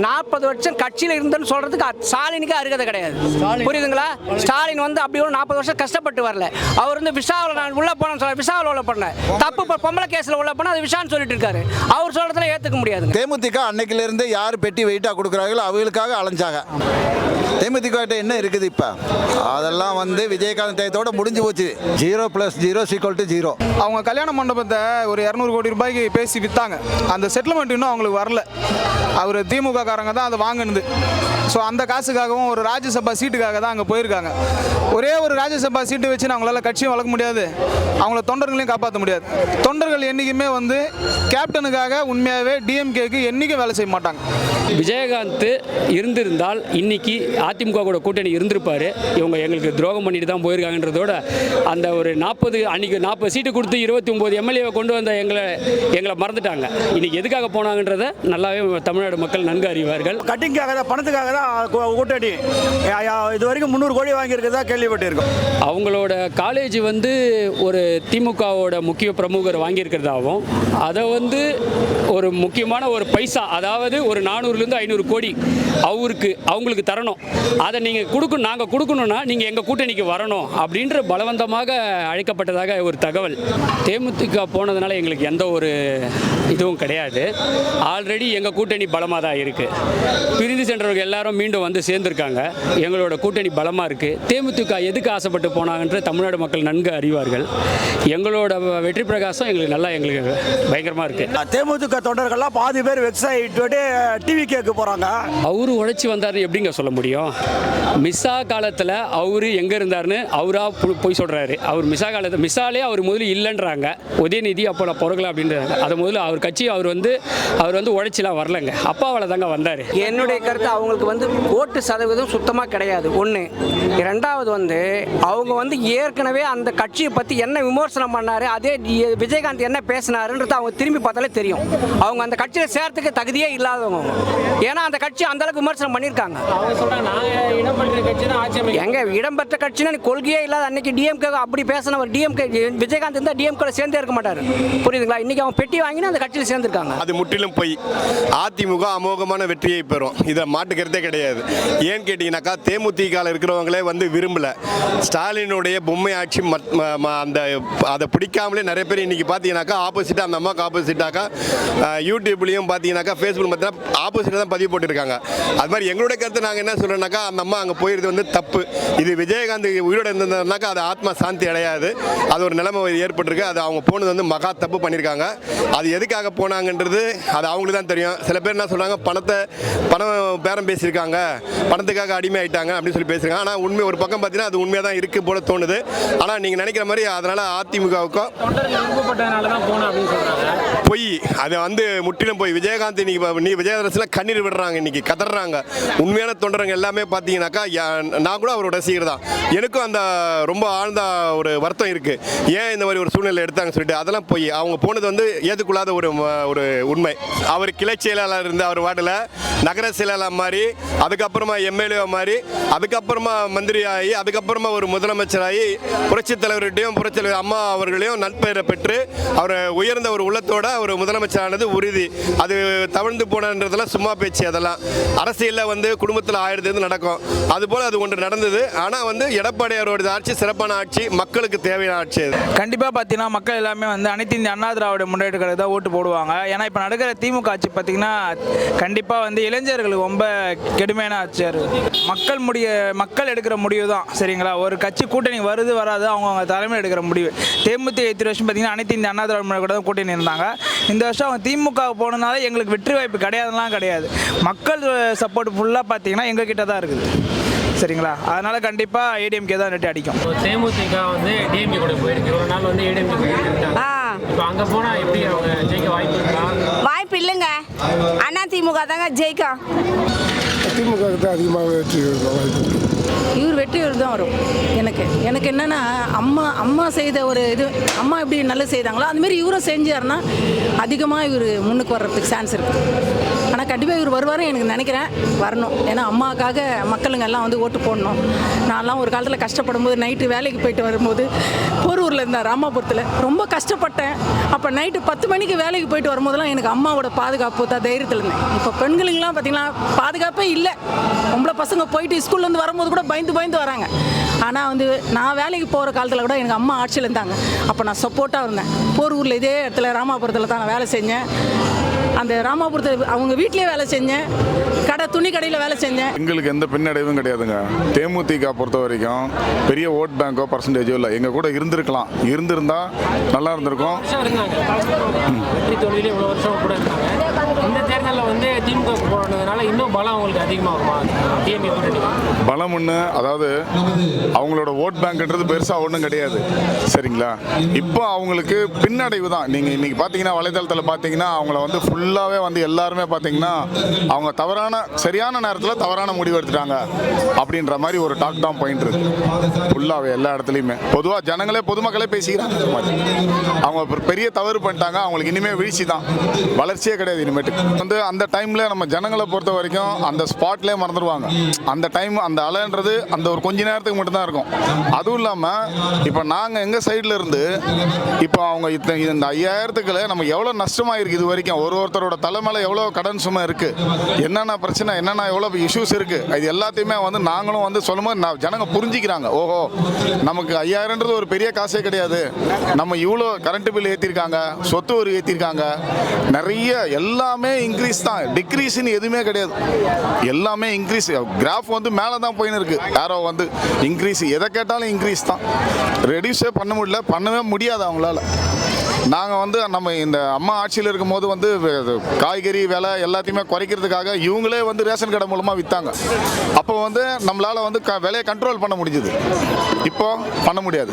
40 வருஷம் கட்சியில் இருந்தேன்னு சொல்றதுக்கு ஸ்டாலினுக்கு அருகதை கிடையாது. புரியுதுங்களா? ஸ்டாலின் வந்து அப்படி ஒரு 40 வருஷம் கஷ்டப்பட்டு வரல. அவர் வந்து விஷாவில் நான் உள்ள போனேன்னு சொல்ல, விஷாவில் உள்ள பண்ணேன் தப்பு, பொம்பளை கேஸில் உள்ள போனால் அது விஷான்னு சொல்லிட்டு இருக்காரு. அவர் சொல்றதுல ஏற்றுக்க முடியாது. தேமுதிக அன்னைக்குல இருந்து யார் பெட்டி வெயிட்டாக கொடுக்குறாங்களோ அவங்களுக்காக அலைஞ்சாங்க. தேமுதிக என்ன இருக்குது இப்போ? அதெல்லாம் வந்து விஜயகாந்த் டயத்தோட முடிஞ்சு போச்சு. 0 + 0 = 0. அவங்க கல்யாண மண்டபத்தை ஒரு 200 கோடி ரூபாய்க்கு பேசி விற்றாங்க. அந்த செட்டில்மெண்ட் இன்னும் அவங்களுக்கு வரல. அவர் திமுக காரங்க தான் அதை வாங்கினது. ஸோ அந்த காசுக்காகவும் ஒரு ராஜ்யசபா சீட்டுக்காக தான் அங்கே போயிருக்காங்க. ஒரே ஒரு ராஜ்யசபா சீட்டு வச்சு அவங்களால கட்சியும் வளர்க்க முடியாது, அவங்கள தொண்டர்களையும் காப்பாற்ற முடியாது. தொண்டர்கள் என்றைக்குமே வந்து கேப்டனுக்காக உண்மையாகவே டிஎம்கேக்கு என்றைக்கும் வேலை செய்ய மாட்டாங்க. விஜயகாந்த் இருந்திருந்தால் இன்னைக்கு அதிமுக கூட கூட்டணி இருந்திருப்பாரு. இவங்க எங்களுக்கு துரோகம் பண்ணிட்டு தான் போயிருக்காங்கன்றதோட அந்த ஒரு 40 அன்னைக்கு 40 சீட்டு கொடுத்து 29 எம்எல்ஏவை கொண்டு வந்த எங்களை மறந்துட்டாங்க. இன்னைக்கு எதுக்காக போனாங்கன்றத நல்லாவே தமிழ்நாடு மக்கள் நன்கு அறிவார்கள். கட்டிங்காக தான், பணத்துக்காக தான் கூட்டணி. இது வரைக்கும் 300 கோடி வாங்கியிருக்கிறதா கேள்விப்பட்டிருக்கோம். அவங்களோட காலேஜ் வந்து ஒரு திமுகவோட முக்கிய பிரமுகர் வாங்கியிருக்கிறதாகவும் அதை வந்து ஒரு முக்கியமான ஒரு பைசா, அதாவது ஒரு 400லேருந்து 500 கோடி அவங்களுக்கு தரணும். அதை நீங்கள் நாங்கள் கொடுக்கணும்னா நீங்கள் எங்கள் கூட்டணிக்கு வரணும் அப்படின்ற பலவந்தமாக அழைக்கப்பட்டதாக ஒரு தகவல். தேமுதிக போனதுனால எங்களுக்கு எந்த ஒரு இதுவும் கிடையாது. ஆல்ரெடி எங்கள் கூட்டணி பலமாக தான் இருக்குது. பிரிந்து சென்றவர்கள் எல்லாரும் மீண்டும் வந்து சேர்ந்துருக்காங்க. எங்களோட கூட்டணி பலமாக இருக்குது. தேமுதிக எதுக்கு ஆசைப்பட்டு போனாங்கன்ற தமிழ்நாடு மக்கள் நன்கு அறிவார்கள். எங்களோட வெற்றி பிரகாசம் எங்களுக்கு பயங்கரமாக இருக்குது. தேமுதிக தொண்டர்கள்லாம் பாதி பேர் வெக்ஸ் ஆகிட்டு டிவி கேட்க போகிறாங்க. அவரு உழைச்சி வந்தாருன்னு எப்படிங்க சொல்ல முடியும்? மிஸ்ஸா காலத்தில் அவரு எங்கே இருந்தாருன்னு அவராக போய் சொல்கிறாரு. அவர் மிஸ்ஸாலே அவர் முதல்ல இல்லைன்றாங்க. உதயநிதி அப்போ நான் பிறகுல அப்படின்றாங்க. அதை முதல்ல அவர் கட்சி அவர் வந்து உழைச்சிலாம் வரலங்க. அப்பாவால் தாங்க வந்தார். என்னுடைய கருத்து அவங்களுக்கு வந்து ஓட்டு சதவீதம் சுத்தமாக கிடையாது. ஒன்று. ரெண்டாவது வந்து அவங்க வந்து ஏற்கனவே அந்த கட்சியை பற்றி என்ன விமர்சனம் பண்ணாரு, அதே விஜயகாந்த் என்ன பேசினாருன்றது அவங்க திரும்பி பார்த்தாலே தெரியும். அவங்க அந்த கட்சியில் சேர்த்துக்கு தகுதியே இல்லாதவங்க. ஏன்னா அந்த கட்சி அந்த அளவுக்கு விமர்சனம் பண்ணியிருக்காங்க. எங்க இடம்பெற்ற கட்சினா கொள்கையே இல்லாத அன்னைக்கு டிஎம்கே அப்படி பேசினவர் டிஎம்கே விஜயகாந்த் இருந்தால் டிஎம்கே சேர்ந்தே இருக்க மாட்டார். புரியுதுங்களா? இன்னைக்கு அவங்க பெட்டி வாங்கினா அந்த கட்சியில் சேர்ந்துருக்காங்க. அது முற்றிலும் போய் அதிமுக அமோகமான வெற்றியை பெறும். இதை மாட்டுக்கிறதே கிடையாது. ஏன்னு கேட்டீங்கன்னாக்கா தேமுதிக இருக்கிறவங்களே வந்து விரும்பல. ஸ்டாலினுடைய பொம்மை ஆட்சி அந்த அதை பிடிக்காமலே நிறைய பேர் இன்னைக்கு பார்த்தீங்கன்னாக்கா ஆப்போசிட்டாக அந்த அம்மாவுக்கு ஆப்போசிட்டாக்கா யூடியூப்லையும் பார்த்தீங்கன்னாக்கா ஃபேஸ்புக் பார்த்தீங்கன்னா ஆப்போசிட்டாக தான் பதிவு போட்டிருக்காங்க. அது மாதிரி எங்களுடைய கருத்து நாங்கள் என்ன சொல்கிறோம்னாக்கா அந்த அம்மா அங்கே போயிருது வந்து தப்பு. இது விஜயகாந்த் உயிரோடு இருந்ததுனாக்கா அது ஆத்மா சாந்தி அடையாது. அது ஒரு நிலைமை ஏற்பட்டிருக்கு. அது அவங்க போனது வந்து மகா தப்பு பண்ணியிருக்காங்க. அது எதுக்காக போனாங்கன்றது அது அவங்களுக்கு தான் தெரியும். சில பேர் என்ன சொல்கிறாங்க, பணம் பேரம் பேசியிருக்காங்க, பணத்துக்காக அடிமை ஆகிட்டாங்க அப்படின்னு சொல்லி பேசுகிறாங்க. ஆனால் உண்மை ஒரு பக்கம் பார்த்தீங்கன்னா அது உண்மையாக தான் இருக்குது போல தோணுது. ஆனால் நீங்கள் நினைக்கிற மாதிரி அதனால் அதிமுகவுக்கும் பொய். அது வந்து முற்றிலும் போய் விஜயகாந்த் இன்னைக்கு விஜயதரசில் கண்ணீர் விடுறாங்க, இன்னைக்கு கதறாங்க. உண்மையான தொண்டரங்க எல்லாமே பார்த்தீங்கன்னாக்கா நான் கூட அவரோட ரசிகர் தான். எனக்கும் அந்த ரொம்ப ஆழ்ந்த ஒரு வருத்தம் இருக்குது. ஏன் இந்த மாதிரி ஒரு சூழ்நிலை எடுத்தாங்க சொல்லிட்டு. அதெல்லாம் போய் அவங்க போனது வந்து ஏற்றுக்கொள்ளாத ஒரு உண்மை. அவர் கிளை செயலாளர் இருந்த அவர் வார்டில் நகர செயலாளர் மாதிரி, அதுக்கப்புறமா எம்எல்ஏ மாதிரி, அதுக்கப்புறமா மந்திரி ஆகி, அதுக்கப்புறமா ஒரு முதலமைச்சராகி புரட்சித் தலைவர்கிட்டையும் புரட்சித் அம்மா அவர்களையும் நட்பெயரை பெற்று அவர் உயர்ந்த ஒரு உள்ளத்தோட ஒரு முதலமைச்சரானது உறுதி. அது தவிர்த்து போனன்றதெல்லாம் சும்மா பேச்சு. அதெல்லாம் அரசியலில் வந்து குடும்பத்தில் 1000 நடக்கும். அதுபோல் அது ஒன்று நடந்தது. ஆனால் வந்து எடப்பாடியாரோட ஆட்சி சிறப்பான ஆட்சி, மக்களுக்கு தேவையான ஆட்சி. அது கண்டிப்பாக பார்த்தீங்கன்னா மக்கள் எல்லாமே வந்து அனைத்து இந்திய அண்ணா திராவிட முன்னேற்ற கழகத்துக்கு தான் ஓட்டு போடுவாங்க. ஏன்னா இப்போ நடக்கிற திமுக ஆட்சி பார்த்தீங்கன்னா கண்டிப்பாக வந்து இளைஞர்களுக்கு ரொம்ப கெடுமையான ஆட்சியாக இருக்குது. மக்கள் எடுக்கிற முடிவு தான். சரிங்களா? ஒரு கட்சி கூட்டணி வருது வராது அவங்க தலைமையில் எடுக்கிற முடிவு. தேமுதிக 8 வருஷம் பார்த்தீங்கன்னா அனைத்து இந்திய அண்ணா திராவிட முன்னேற்ற கழகம் கூட்டணி இருந்தாங்க. இந்த வருஷம் அவங்க திமுக போனதுனால எங்களுக்கு வெற்றி வாய்ப்பு கிடையாதுலாம் கிடையாது. மக்கள் சப்போர்ட் ஃபுல்லாக பார்த்தீங்கன்னா எங்கள் கிட்ட தான் இருக்குது. சரிங்களா? அதனால கண்டிப்பாக ஏடிஎம்கே தான் ரெட்டி அடிக்கும். தேமுதிக வந்து டிஎம்கே கூட போயிருக்கு. ஒரு நாள் வந்து ஏடிஎம்கே போயிருக்காங்க. இப்போ அங்கே போனால் எப்படி அவங்க ஜெயிக்க வாய்ப்பு இருக்கா? வாய்ப்பு இல்லைங்க. அண்ணா திமுக தாங்க ஜெயிக்கும். திமுக தான் அதிகமாக வெற்றி வாய்ப்பு. இவர் வெற்றியூர் தான் வரும். எனக்கு என்னென்னா அம்மா செய்த ஒரு இது, அம்மா எப்படி நல்லா செய்தாங்களோ அதுமாரி இவரும் செஞ்சாருன்னா அதிகமாக இவர் முன்னுக்கு வர்றதுக்கு சான்ஸ் இருக்குது. ஆனால் கண்டிப்பாக இவர் வருவாருன்னு எனக்கு நினைக்கிறேன். வரணும். ஏன்னா அம்மாவுக்காக மக்களுங்க எல்லாம் வந்து ஓட்டு போடணும். நான்லாம் ஒரு காலத்தில் கஷ்டப்படும் போது நைட்டு வேலைக்கு போயிட்டு வரும்போது போரூரில் இருந்தேன், ராமாபுரத்தில் ரொம்ப கஷ்டப்பட்டேன். அப்போ நைட்டு 10 மணிக்கு வேலைக்கு போயிட்டு வரும்போதெல்லாம் எனக்கு அம்மாவோட பாதுகாப்பு தான் தைரியத்தில் இருந்தேன். இப்போ பெண்களுங்கெல்லாம் பார்த்தீங்கன்னா பாதுகாப்பே இல்லை. பொம்பளை பசங்க போயிட்டு ஸ்கூல்லேருந்து வரும்போது கூட பயந்து வராங்க. ஆனால் வந்து நான் வேலைக்கு போகிற காலத்தில் கூட எனக்கு அம்மா ஆட்சியில் இருந்தாங்க. அப்போ நான் சப்போர்ட்டாக இருந்தேன். போரூரில் இதே இடத்துல ராமாபுரத்தில் தான் நான் வேலை செஞ்சேன். அந்த ராமாபுரத்தில் அவங்க வீட்லேயே வேலை செஞ்சேன். துணி கடையில் வேலை செஞ்சேன். எங்களுக்கு எந்த பின்னடைவும் கிடையாதுங்க. தேமுதிக பொறுத்த வரைக்கும் பெரிய ஓட் பேங்கோ பர்சன்டேஜோ இல்லை. எங்கள் கூட இருந்திருக்கலாம், இருந்திருந்தா நல்லா இருந்திருக்கும். வெற்றி தோல்வியிலே இவ்வளோ வருஷம் கூட இருக்காங்க. இந்த தேர்தலில் வந்து திமுக போனதுனால இன்னும் பலம் அவங்களுக்கு அதிகமாகுமா? டிஎம்கே கூட்டணி பலம் ஒன்று, அதாவது அவங்களோட ஓட் பேங்க்ன்றது பெருசாக ஒன்றும் கிடையாது, சரிங்களா? இப்போ அவங்களுக்கு பின்னடைவு தான். நீங்கள் இன்றைக்கி பார்த்தீங்கன்னா வலைதளத்தில் பார்த்தீங்கன்னா அவங்கள வந்து ஃபுல்லாகவே வந்து எல்லாருமே பார்த்தீங்கன்னா அவங்க சரியான நேரத்தில் தவறான முடிவு எடுத்துட்டாங்க அப்படின்ற மாதிரி ஒரு டாக் தான் போயிட்டு இருக்கு ஃபுல்லாகவே எல்லா இடத்துலையுமே. பொதுவாக பொதுமக்களே பேசிக்கிறாங்க. அவங்க பெரிய தவறு பண்ணிட்டாங்க, அவங்களுக்கு இனிமேல் வீழ்ச்சி தான், வளர்ச்சியே கிடையாது இனிமேட்டு. வந்து அந்த டைமில் நம்ம ஜனங்களை பொறுத்த வரைக்கும் அந்த ஸ்பாட்லேயே மறந்துடுவாங்க. அந்த டைம் அந்த அலைன்றது அந்த ஒரு கொஞ்ச நேரத்துக்கு மட்டும்தான் இருக்கும். அதுவும் இல்லாமல் இப்போ நாங்கள் எங்கள் சைடில் இருந்து இப்போ அவங்க இந்த 5000க்கு நம்ம எவ்வளோ நஷ்டமாயிருக்கு இது வரைக்கும். ஒருத்தரோட தலைமையில எவ்வளோ கடன் சுமை இருக்குது, என்னென்ன பிரச்சனை, என்னென்ன எவ்வளோ இஷ்யூஸ் இருக்குது, இது எல்லாத்தையுமே வந்து நாங்களும் வந்து சொல்லும்போது ஜனங்க புரிஞ்சிக்கிறாங்க. ஓஹோ, நமக்கு 5000ன்றது ஒரு பெரிய காசே கிடையாது, நம்ம இவ்வளோ கரண்ட் பில் ஏற்றிருக்காங்க, சொத்து வரி ஏற்றிருக்காங்க, நிறைய எல்லாமே இன்க்ரீஸ் தான், டிக்ரீஸ்ன்னு எதுவுமே கிடையாது. எல்லாமே இன்க்ரீஸ். கிராஃப் வந்து மேலே தான் போயின்னு இருக்கு. யாரோ வந்து இன்க்ரீஸ், எதை கேட்டாலும் இன்க்ரீஸ் தான். ரெடியூஸே பண்ணவே முடியாது அவங்களால. நாங்கள் வந்து நம்ம இந்த அம்மா ஆட்சியில் இருக்கும்போது வந்து காய்கறி விலை எல்லாத்தையுமே குறைக்கிறதுக்காக இவங்களே வந்து ரேஷன் கடை மூலமாக விற்றாங்க. அப்போ வந்து நம்மளால் வந்து விலையை கண்ட்ரோல் பண்ண முடிஞ்சுது. இப்போ பண்ண முடியாது.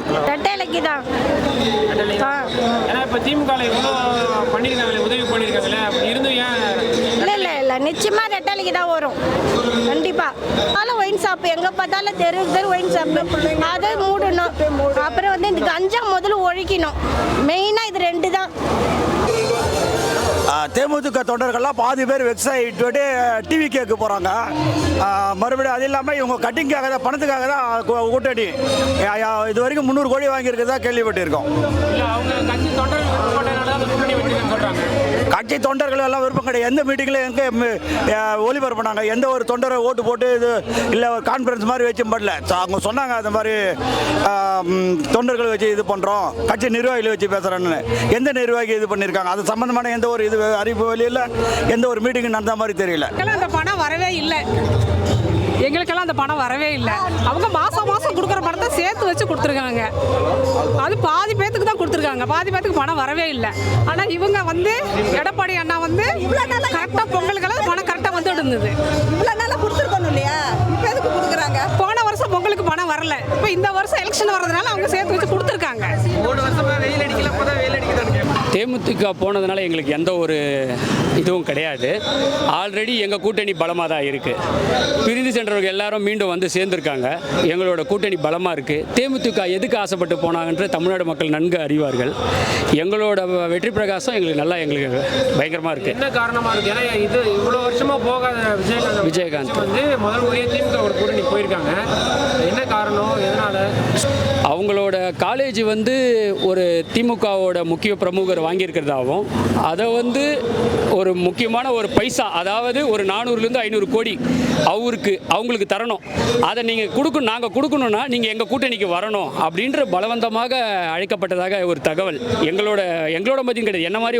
இப்போ திமுக பண்ணியிருக்காங்களே, உதவி பண்ணியிருக்காங்களே, இருந்து ஏன் இல்லை நிச்சயமாக ரெட்டாலிக்கு தான் வரும் கண்டிப்பாக. அதனால ஒயின் ஷாப் எங்கே பார்த்தாலும் தெரு ஒயின் ஷாப் அதை மூடணும். அப்புறம் வந்து இந்த கஞ்சா முதல்ல ஒழிக்கணும். மெயினாக இது 2 தான். தேமுதிக தொண்டர்கள்லாம் பாதி பேர் வெக்ஸ் ஆகிட்டு டிவி கேட்க போகிறாங்க. மறுபடியும் அது இல்லாமல் இவங்க கட்டிங்காக தான், பணத்துக்காக தான் கூட்டணி. இது வரைக்கும் 300 கோடி வாங்கியிருக்கிறதா கேள்விப்பட்டிருக்கோம். கட்சி தொண்டர்கள் எல்லாம் விருப்பம் கிடையாது. எந்த மீட்டிங்கில் எங்கே ஒளிபரப்பு பண்ணாங்க, எந்த ஒரு தொண்டரை ஓட்டு போட்டு இது இல்லை ஒரு கான்ஃபரன்ஸ் மாதிரி வச்சு பண்ணல. அவங்க சொன்னாங்க அந்த மாதிரி தொண்டர்கள் வச்சு இது பண்ணுறோம், கட்சி நிர்வாகிகளை வச்சு பேசுகிறேன்னு. எந்த நிர்வாகி இது பண்ணியிருக்காங்க? அது சம்மந்தமான எந்த ஒரு இது அறிவிப்பு வெளியில் எந்த ஒரு மீட்டிங் நடந்த மாதிரி தெரியல. அந்த பணம் வரவே இல்லை. எங்களுக்கெல்லாம் அந்த பணம் வரவே இல்லை. அவங்க மாதம் கொடுக்குற பணத்தை சேர்த்து வச்சு கொடுத்துருக்காங்க. அது பாதி பேத்துக்கு தான் கொடுத்துருக்காங்க, பாதி பேத்துக்கு பணம் வரவே இல்லை. ஆனால் இவங்க வந்து எடப்பாடி அண்ணா வந்து கரெக்டாக பொங்கலுக்கெல்லாம் பணம் கரெக்டாக வந்து இருந்தது. இவ்வளோ நாளாக கொடுத்துருக்கணும் இல்லையா? இப்போ எதுக்கு கொடுக்குறாங்க? போன வருஷம் பொங்கலுக்கு பணம் வரல. இப்போ இந்த வருஷம் எலெக்ஷன் வர்றதுனால அவங்க சேர்த்து வச்சு கொடுத்துருக்காங்க. 3 வருஷமா வெயில் அடிக்கல, அப்போ தான் வெயில் அடிக்குது. தேமுதிக போனதுனால எங்களுக்கு எந்த ஒரு இதுவும் கிடையாது. ஆல்ரெடி எங்கள் கூட்டணி பலமாக தான் இருக்குது. பிரிந்து சென்றவர்கள் எல்லாரும் மீண்டும் வந்து சேர்ந்துருக்காங்க. எங்களோட கூட்டணி பலமாக இருக்குது. தேமுதிக எதுக்கு ஆசைப்பட்டு போனாங்கன்ற தமிழ்நாடு மக்கள் நன்கு அறிவார்கள். எங்களோட வெற்றி பிரகாசம் எங்களுக்கு பயங்கரமாக இருக்குது. என்ன காரணமாக இருக்குது? ஏன்னா இது இவ்வளோ வருஷமாக போகாத விஜயகாந்த் வந்து முதல் முறையே திமுக கூட்டணி போயிருக்காங்க. என்ன காரணம், எதனால்? அவங்களோட காலேஜ் வந்து ஒரு திமுகவோட முக்கிய பிரமுகர் வாங்கியிருக்கிறதாகவும் அதை வந்து ஒரு முக்கியமான ஒரு பைசா, அதாவது ஒரு 400லேருந்து 500 கோடி அவங்களுக்கு தரணும். அதை நீங்கள் நாங்கள் கொடுக்கணுன்னா நீங்கள் எங்கள் கூட்டணிக்கு வரணும் அப்படின்ற பலவந்தமாக அழைக்கப்பட்டதாக ஒரு தகவல். எங்களோட மதியம் கிடையாது. என்ன மாதிரி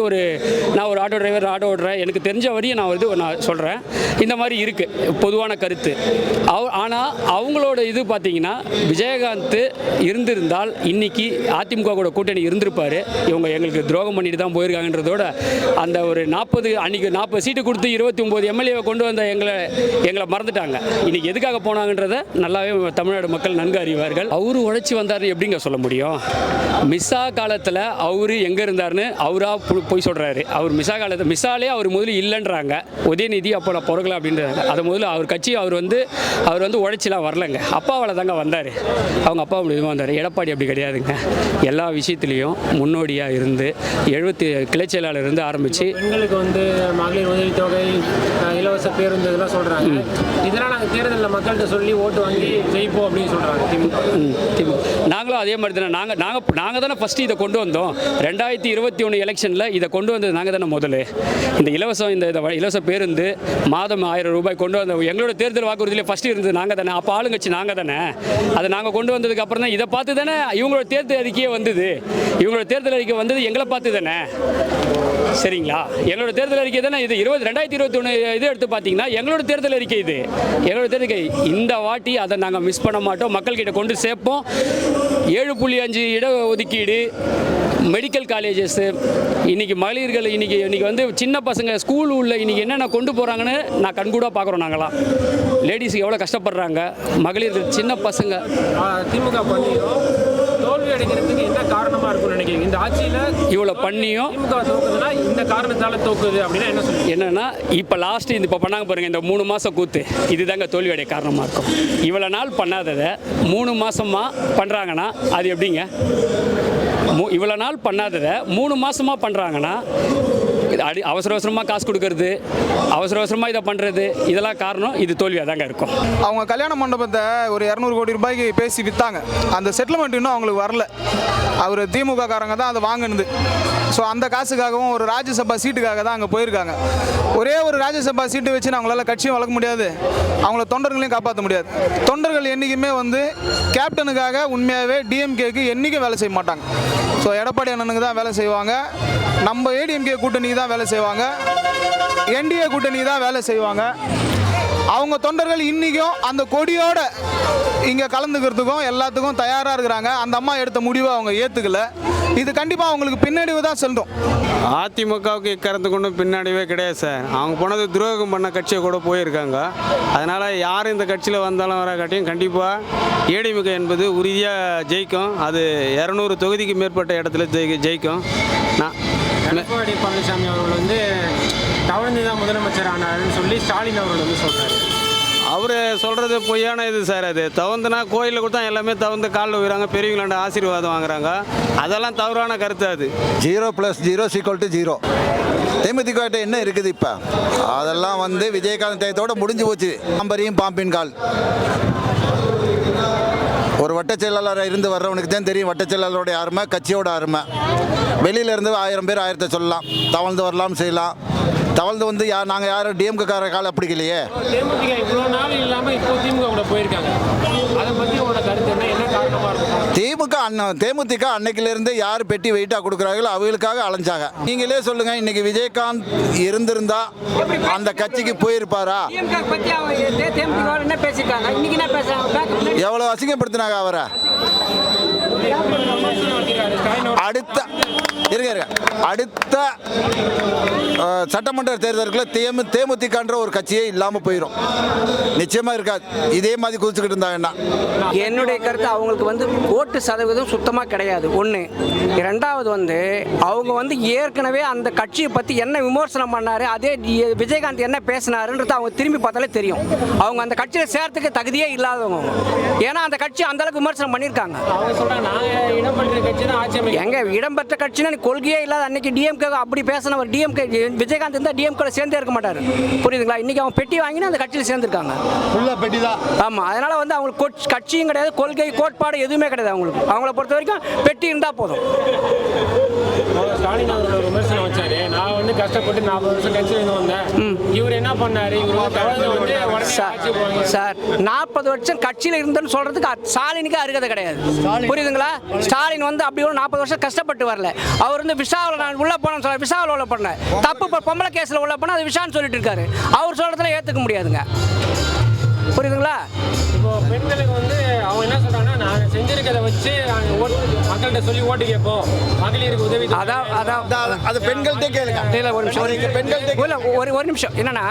நான் ஒரு ஆட்டோ டிரைவர், ஆட்டோ ஓட்டுறேன், எனக்கு தெரிஞ்ச வரையும் நான் சொல்கிறேன். இந்த மாதிரி இருக்குது பொதுவான கருத்து. ஆனால் அவங்களோட இது பார்த்தீங்கன்னா விஜயகாந்த் இருந்திருந்தால் இன்னைக்கு அதிமுக கூட கூட்டணி இருந்திருப்பார். இவங்க எங்களுக்கு துரோகம் பண்ணிட்டு தான் போயிருக்காங்கன்றதோட அந்த ஒரு 40 சீட்டு கொடுத்து 29 எம்எல்ஏவை கொண்டு வந்த எங்களை மறந்துட்டாங்க. இன்னைக்கு எதுக்காக போனாங்கன்றதை நல்லாவே தமிழ்நாடு மக்கள் நன்கு அறிவார்கள். அவரு உழைச்சி வந்தார்னு எப்படிங்க சொல்ல முடியும்? மிஸ்ஸா காலத்தில் அவரு எங்கே இருந்தார்னு அவராக போய் சொல்கிறாரு. அவர் மிஸ்ஸாலே அவர் முதல்ல இல்லைன்றாங்க. உதயநிதி அப்போ நான் பிறக்கல அப்படின்றாங்க. அதை முதல்ல அவர் கட்சி அவர் வந்து உழைச்சிலாம் வரலங்க. அப்பாவால் தாங்க வந்தார். அவங்க அப்பா மூலியமாக வந்தார். எடப்பாடி அப்படி கிடையாதுங்க. எல்லா விஷயத்துலேயும் முன்னோடியாக இருந்து 70 கிளைச் செயலாளர் இருந்து ஆரம்பித்து பெண்களுக்கு வந்து மகளிர் உதவித்தொகை, இலவச பேருந்து இதெல்லாம் சொல்கிறாங்க. இதெல்லாம் நாங்கள் தேர்தலில் மக்கள்கிட்ட சொல்லி ஓட்டு வாங்கி ஜெயிப்போம் அப்படின்னு சொல்கிறாங்க திமுக. நாங்களும் அதே மாதிரி தானே நாங்கள் தானே ஃபஸ்ட்டு இதை கொண்டு வந்தோம். 2021 எலெக்ஷனில் இதை கொண்டு வந்தது நாங்கள் தானே முதல்ல. இந்த இலவச பேருந்து மாதம் 1000 ரூபாய் கொண்டு வந்த எங்களோட தேர்தல் வாக்குறுதியிலே ஃபஸ்ட்டு இருந்தது நாங்கள் தானே. அப்போ ஆளுங்கட்சி நாங்கள் தானே. அதை நாங்கள் கொண்டு வந்ததுக்கு அப்புறம் தான் இதை பார்த்து தானே இவங்களோட தேர்தல் அறிக்கையே வந்தது. இவங்களோட தேர்தல் அறிக்கை வந்தது எங்களை பார்த்து தானே. சரிங்களா? எங்களோட தேர்தல் அறிக்கை தானே இது. 2021 இது எடுத்து பார்த்தீங்கன்னா எங்களோட தேர்தல் அறிக்கை இது. எங்களோட தேர்தல் இந்த வாட்டி அதை நாங்கள் மிஸ் பண்ண மாட்டோம். மக்கள்கிட்ட கொண்டு சேர்ப்போம். 7.5 இட ஒதுக்கீடு, மெடிக்கல் காலேஜஸ், இன்றைக்கி மகளிர்கள் இன்றைக்கி வந்து சின்ன பசங்க ஸ்கூல் உள்ள இன்றைக்கி என்னென்ன கொண்டு போகிறாங்கன்னு நான் கண்கூடாக பார்க்குறோம். நாங்களாம் லேடிஸுக்கு எவ்வளோ கஷ்டப்படுறாங்க, மகளிர்கள் சின்ன பசங்க. திமுக பண்ணியும் தோல்வி அடைக்கிறதுக்கு என்ன காரணமாக இருக்கும்னு நினைக்கிறீங்க? இந்த ஆட்சியில் இவ்வளோ பண்ணியும் திமுக தோக்குதுன்னா இந்த காரணத்தால் தோக்குது அப்படின்னா என்ன சொல்லுங்க? என்னென்னா இப்போ லாஸ்ட்டு இப்போ பண்ணாங்க பாருங்கள், இந்த 3 மாதம் கூத்து, இதுதாங்க தோல்வி அடைய காரணமாக இருக்கும். இவ்வளோ நாள் பண்ணாததை 3 மாதமாக பண்ணுறாங்கன்னா அது எப்படிங்க? இவ்வளோ நாள் பண்ணாததை 3 மாதமாக பண்ணுறாங்கன்னா அவசர அவசரமாக காசு கொடுக்கறது, அவசரமாக இதை பண்ணுறது, இதெல்லாம் காரணம் இது தோல்வியாக தாங்க இருக்கும். அவங்க கல்யாண மண்டபத்தை ஒரு 200 கோடி ரூபாய்க்கு பேசி விற்றாங்க. அந்த செட்டில்மெண்ட் இன்னும் அவங்களுக்கு வரல. அவர் திமுக காரங்க தான் அதை வாங்கினது. ஸோ அந்த காசுக்காகவும் ஒரு ராஜ்யசபா சீட்டுக்காக தான் அங்கே போயிருக்காங்க. ஒரே ஒரு ராஜ்யசபா சீட்டு வச்சு அவங்களால கட்சியும் வளர்க்க முடியாது, அவங்கள தொண்டர்களையும் காப்பாற்ற முடியாது. தொண்டர்கள் என்றைக்குமே வந்து கேப்டனுக்காக உண்மையாகவே டிஎம்கேக்கு என்றைக்கும் வேலை செய்ய மாட்டாங்க. ஸோ எடப்பாடி அண்ணனுக்கு தான் வேலை செய்வாங்க, நம்ம ஏடிஎம்கே கூட்டணிக்கு தான் வேலை செய்வாங்க, என்டிஏ கூட்டணிக்கு தான் வேலை செய்வாங்க. அவங்க தொண்டர்கள் இன்றைக்கும் அந்த கொடியோட இங்கே கலந்துக்கிறதுக்கும் எல்லாத்துக்கும் தயாராக இருக்கிறாங்க. அந்த அம்மா எடுத்த முடிவை அவங்க ஏற்றுக்கல. இது கண்டிப்பாக அவங்களுக்கு பின்னடைவு தான் செல்லும். அதிமுகவுக்கு இக்கறந்து கொண்டும் பின்னாடியே கிடையாது சார். அவங்க போனது துரோகம் பண்ண கட்சியை கூட போயிருக்காங்க. அதனால் யார் இந்த கட்சியில் வந்தாலும் வர காட்டியும் கண்டிப்பாக ஏடிஎம்கே என்பது உறுதியாக ஜெயிக்கும். அது 200 தொகுதிக்கு மேற்பட்ட இடத்துல ஜெயிக்கும். எடப்பாடி பழனிசாமி அவர்கள் வந்து தவழ்ந்து தான் முதலமைச்சர் ஆனாருன்னு சொல்லி ஸ்டாலின் அவர்கள் வந்து சொல்கிறாரு. அவர் சொல்கிறது பொய்யான இது சார். அது தவந்துனா கோயிலில் கொடுத்தா எல்லாமே தவந்து காலில் விடுறாங்க, பெரியவங்களாண்ட ஆசீர்வாதம் வாங்குறாங்க. அதெல்லாம் தவறான கருத்து. அது 0 + 0 = 0. தேமுதிக என்ன இருக்குது இப்போ? அதெல்லாம் வந்து விஜயகாந்த் டயத்தோட முடிஞ்சு போச்சு. பாம்பரியும் பாம்பின் கால். ஒரு வட்டச் செயலாளராக இருந்து வர்றவனுக்கு தான் தெரியும் வட்டச் செயலாளரோட அருமை, கட்சியோட அருமை. வெளியில இருந்து 1000 பேர் 1000 சொல்லலாம், தவழ்ந்து வரலாம், செய்யலாம். தவழ்ந்து வந்து நாங்கள் யாரும் டிஎம்கே கார கால பிடிக்கலையே. தேமுதிக இவ்வளோ நாள் இல்லாமல் இப்போ திமுக கூட போயிருக்காங்க. அதை பற்றி உங்களோட கருத்து என்ன காரணமாக இருக்கும்? தேமுதிக அன்னைக்கிலிருந்து யார் பெட்டி வெயிட்டாக கொடுக்குறாங்களோ அவங்களுக்காக அலைஞ்சாங்க. நீங்களே சொல்லுங்கள், இன்னைக்கு விஜயகாந்த் இருந்திருந்தா அந்த கட்சிக்கு போயிருப்பாரா? எவ்வளோ அசிங்கப்படுத்தினாங்க அவரை. அடுத்த சட்டமன்ற தேர்தலுக்குள்ள தேமுதிகன்ற ஒரு கட்சியே இல்லாமல் போயிடும். நிச்சயமாக இருக்காது. இதே மாதிரி குதிச்சுக்கிட்டு இருந்தாங்கன்னா என்னுடைய கருத்து, அவங்களுக்கு வந்து ஓட்டு சதவீதம் சுத்தமாக கிடையாது. ஒன்று. ரெண்டாவது வந்து அவங்க வந்து ஏற்கனவே அந்த கட்சியை பற்றி என்ன விமர்சனம் பண்ணாரு, அதே விஜயகாந்த் என்ன பேசினாருன்றது அவங்க திரும்பி பார்த்தாலே தெரியும். அவங்க அந்த கட்சியில் சேர்த்துக்கு தகுதியே இல்லாதவங்க. ஏன்னா அந்த கட்சி அந்த அளவுக்கு விமர்சனம் பண்ணியிருக்காங்க. எங்க இடம்பெற்ற கட்சினா கொள்கையே இல்லாத அன்னைக்கு டிஎம்கே அப்படி பேசின ஒரு டிஎம்கே விஜயகாந்த் இருந்தால் டிஎம்கே சேர்ந்தே இருக்க மாட்டார். புரியுதுங்களா? இன்னைக்கு அவங்க பெட்டி வாங்கினா அந்த கட்சியில் சேர்ந்துருக்காங்க. பெட்டி தான். ஆமாம். அதனால வந்து அவங்களுக்கு கட்சியும் கிடையாது, கொள்கை கோட்பாடு எதுவுமே கிடையாது. அவங்கள பொறுத்த வரைக்கும் பெட்டி இருந்தால் போதும். ஸ்டாலின் அவரோட விமர்சனம் வச்சாரு, நான் வந்து கஷ்டப்பட்டு 40 வருஷம் கட்சியில் வந்தேன், இவர் என்ன பண்ணாரு? சார் 40 வருஷம் கட்சியில் இருந்தேன்னு சொல்றதுக்கு ஸ்டாலினுக்கு அருகதை கிடையாது. புரியுதுங்களா? ஸ்டாலின் வந்து அப்படி ஒரு 40 வருஷம் கஷ்டப்பட்டு வரல. அவர் வந்து விஷாவில் நான் உள்ள போனேன்னு சொல்ல, விஷாவில் உள்ள பண்ணேன் தப்பு, பொம்பளை கேஸில் உள்ள போனால் அது விஷான்னு சொல்லிட்டு இருக்காரு. அவர் சொல்றதுல ஏற்றுக்க முடியாதுங்க. புரியுதுங்களா? இப்போ பெண்களுக்கு வந்து அவங்க என்ன சொல்றாங்கன்னா, நான் செஞ்சிருக்கிறத வச்சு மக்கள்கிட்ட சொல்லி ஓட்டு கேட்போம், மகளிருக்கு உதவி. அது பெண்கள்கிட்ட கேளுங்க. ஒரு நிமிஷம். என்னன்னா,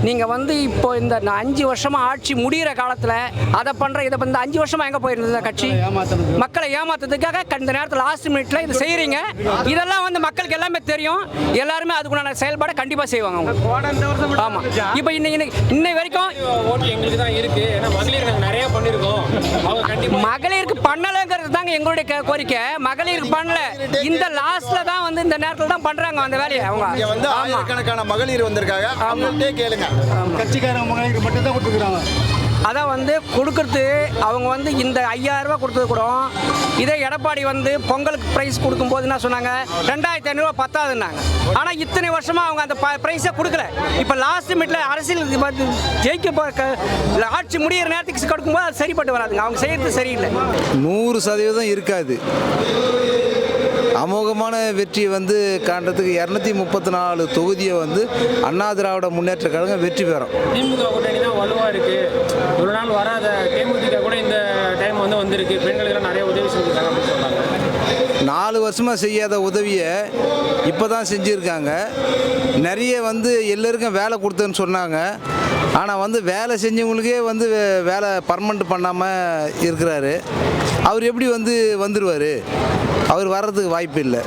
நீங்க வந்து இப்போ இந்த 5 வருஷமா ஆட்சி முடிகிற காலத்தில் அதை பண்ற இதை இந்த 5 வருஷமா எங்க போயிருந்தது கட்சி? மக்களை ஏமாத்துறதுக்காக இந்த நேரத்தில் லாஸ்ட் மினிட்ல இதை செய்யறீங்க. இதெல்லாம் வந்து மக்களுக்கு எல்லாமே தெரியும். எல்லாருமே அதுக்குள்ள செயல்பாடு கண்டிப்பா செய்வாங்க. ஆமா. இப்போ இன்னை வரைக்கும் ஓட்டு எங்களுக்கு தான் இருக்கு. ஏன்னா மகளிர் நாங்கள் நிறைய பண்ணியிருக்கோம், அவங்க கண்டிப்பாக மகளிருக்கு பண்ணலைங்கிறது தாங்க எங்களுடைய கோரிக்கை. மகளிருக்கு பண்ணல, இந்த லாஸ்ட்ல தான் வந்து இந்த நேரத்தில் தான் பண்றாங்க அந்த வேலையை. அவங்க இங்க வந்து ஆயிரக்கணக்கான மகளிர் வந்திருக்காங்க, அவங்கள்ட்டே கேளுங்க. கட்சிக்காரங்க மகளிருக்கு மட்டும் தான் கொடுத்துக்கிறாங்க. அதான் வந்து கொடுக்கறது அவங்க வந்து இந்த 5000 ரூபா கொடுத்தது கூட இதே எடப்பாடி வந்து பொங்கலுக்கு ப்ரைஸ் கொடுக்கும்போது என்ன சொன்னாங்க, 2500 பத்தாதுன்னாங்க. ஆனால் இத்தனை வருஷமாக அவங்க அந்த ப்ரைஸை கொடுக்கல. இப்போ லாஸ்ட் மினிட்ல அரசியல் ஜெயிக்க ஆட்சி முடிகிற நேரத்துக்கு கொடுக்கும்போது அது சரிப்பட்டு வராதுங்க. அவங்க செய்யறது சரியில்லை. 100% இருக்காது. அமோகமான வெற்றியை வந்து காண்றதுக்கு 234 தொகுதியை வந்து அண்ணா திராவிட முன்னேற்ற கழகம் வெற்றி பெறும். திமுக கூட்டணி தான் வலுவாக இருக்கு. இவ்வளோ நாள் வராத தேமுதிக கூட இந்த டைம் வந்து வந்திருக்கு. பெண்களுக்கெல்லாம் நிறைய உதவி செஞ்சுருக்காங்க அப்படின்னு சொன்னாங்க. 4 வருஷமாக செய்யாத உதவியை இப்போ தான் செஞ்சுருக்காங்க. நிறைய வந்து எல்லாருக்கும் வேலை கொடுத்தேன்னு சொன்னாங்க. ஆனால் வந்து வேலை செஞ்சவங்களுக்கே வந்து வேலை பர்மனெண்ட் பண்ணாமல் இருக்கிறாரு. அவர் எப்படி வந்துடுவார்? அவர் வர்றதுக்கு வாய்ப்பு இல்லை.